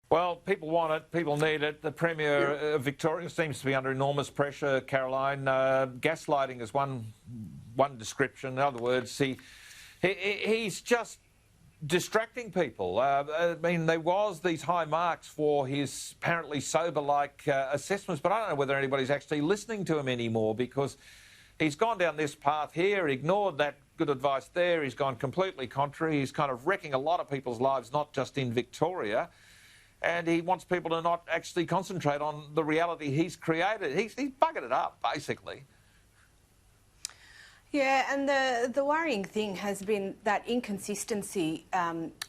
Well, people want it, people need it. The Premier of Victoria seems to be under enormous pressure, Caroline. Gaslighting is one description. In other words, he's just distracting people. I mean, there was these high marks for his apparently sober-like assessments, but I don't know whether anybody's actually listening to him anymore, because he's gone down this path here, ignored that good advice there. He's gone completely contrary. He's kind of wrecking a lot of people's lives, not just in Victoria. And he wants people to not actually concentrate on the reality he's created. He's buggered it up, basically. Yeah, and the worrying thing has been that inconsistency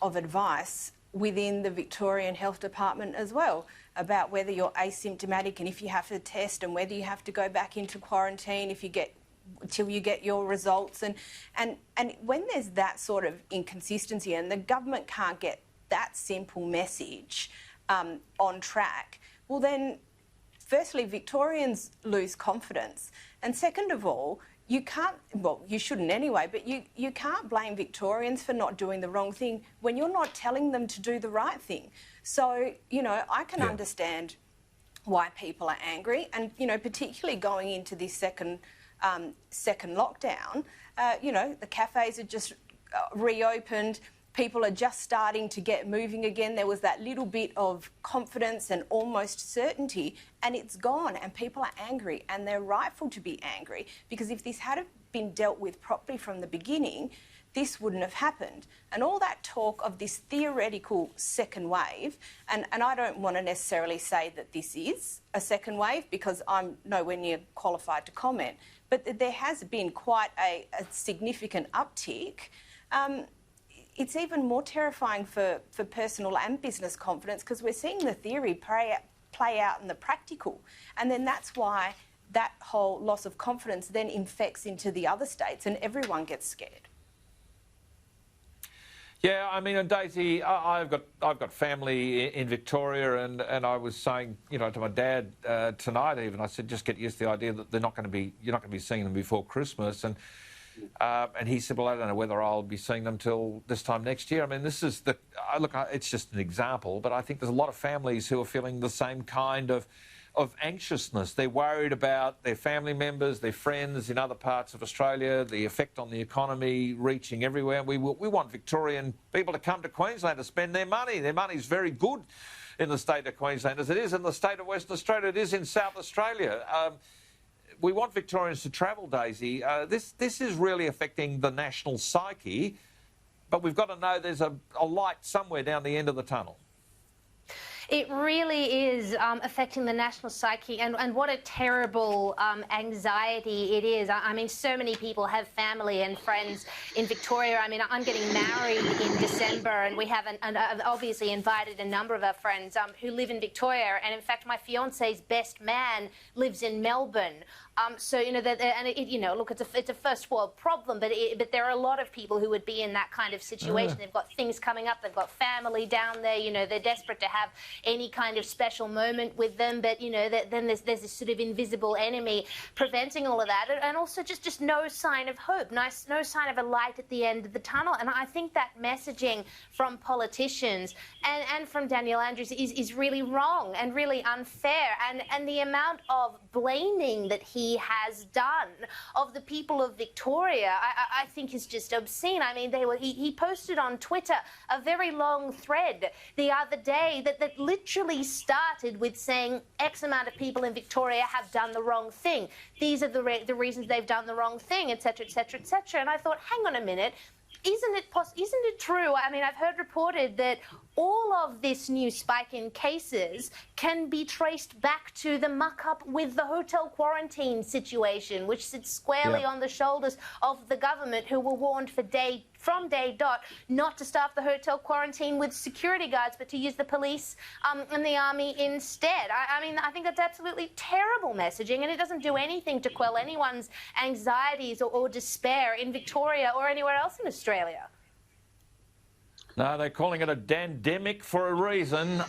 of advice within the Victorian Health Department as well, about whether you're asymptomatic and if you have to test, and whether you have to go back into quarantine till you get your results. And when there's that sort of inconsistency and the government can't get that simple message on track, well then, firstly, Victorians lose confidence, and second of all, you can't, well, you shouldn't anyway, but you can't blame Victorians for not doing the wrong thing when you're not telling them to do the right thing. So, you know, I can understand why people are angry, and, you know, particularly going into this second lockdown, you know, the cafes are just reopened. People are just starting to get moving again. There was that little bit of confidence and almost certainty, and it's gone, and people are angry, and they're rightful to be angry, because if this had been dealt with properly from the beginning, this wouldn't have happened. And all that talk of this theoretical second wave, and I don't want to necessarily say that this is a second wave, because I'm nowhere near qualified to comment, but there has been quite a significant uptick. It's even more terrifying for personal and business confidence, because we're seeing the theory play out in the practical. And then that's why that whole loss of confidence then infects into the other states, and everyone gets scared. Yeah, I mean, and Daisy, I've got family in Victoria, and I was saying, you know, to my dad tonight even, I said, just get used to the idea that you're not going to be seeing them before Christmas, and he said, well, I don't know whether I'll be seeing them till this time next year. I mean, this is look, it's just an example, but I think there's a lot of families who are feeling the same kind of anxiousness. They're worried about their family members, their friends in other parts of Australia, the effect on the economy reaching everywhere. We want Victorian people to come to Queensland to spend their money. Their money's very good in the state of Queensland, as it is in the state of Western Australia, it is in South Australia. We want Victorians to travel, Daisy. This is really affecting the national psyche, but we've got to know there's a light somewhere down the end of the tunnel. It really is affecting the national psyche, and what a terrible anxiety it is. I mean, so many people have family and friends in Victoria. I mean, I'm getting married in December, and we have obviously invited a number of our friends who live in Victoria, and in fact, my fiance's best man lives in Melbourne. So, you know, you know, look, it's a first world problem, but there are a lot of people who would be in that kind of situation. They've got things coming up, they've got family down there, you know, they're desperate to have any kind of special moment with them, but, you know, then there's this sort of invisible enemy preventing all of that, and also just no sign of hope, no sign of a light at the end of the tunnel. And I think that messaging from politicians and from Daniel Andrews is really wrong and really unfair, and the amount of blaming that he has done of the people of Victoria, I think is just obscene. I mean, he posted on Twitter a very long thread the other day that literally started with saying X amount of people in Victoria have done the wrong thing. These are the reasons they've done the wrong thing, etc., etc., etc. And I thought, hang on a minute. Isn't it true? I mean, I've heard reported that all of this new spike in cases can be traced back to the muck-up with the hotel quarantine situation, which sits squarely on the shoulders of the government, who were warned from day dot not to staff the hotel quarantine with security guards, but to use the police and the army instead. I mean, I think that's absolutely terrible messaging, and it doesn't do anything to quell anyone's anxieties or despair in Victoria or anywhere else in Australia. No, they're calling it a dandemic for a reason.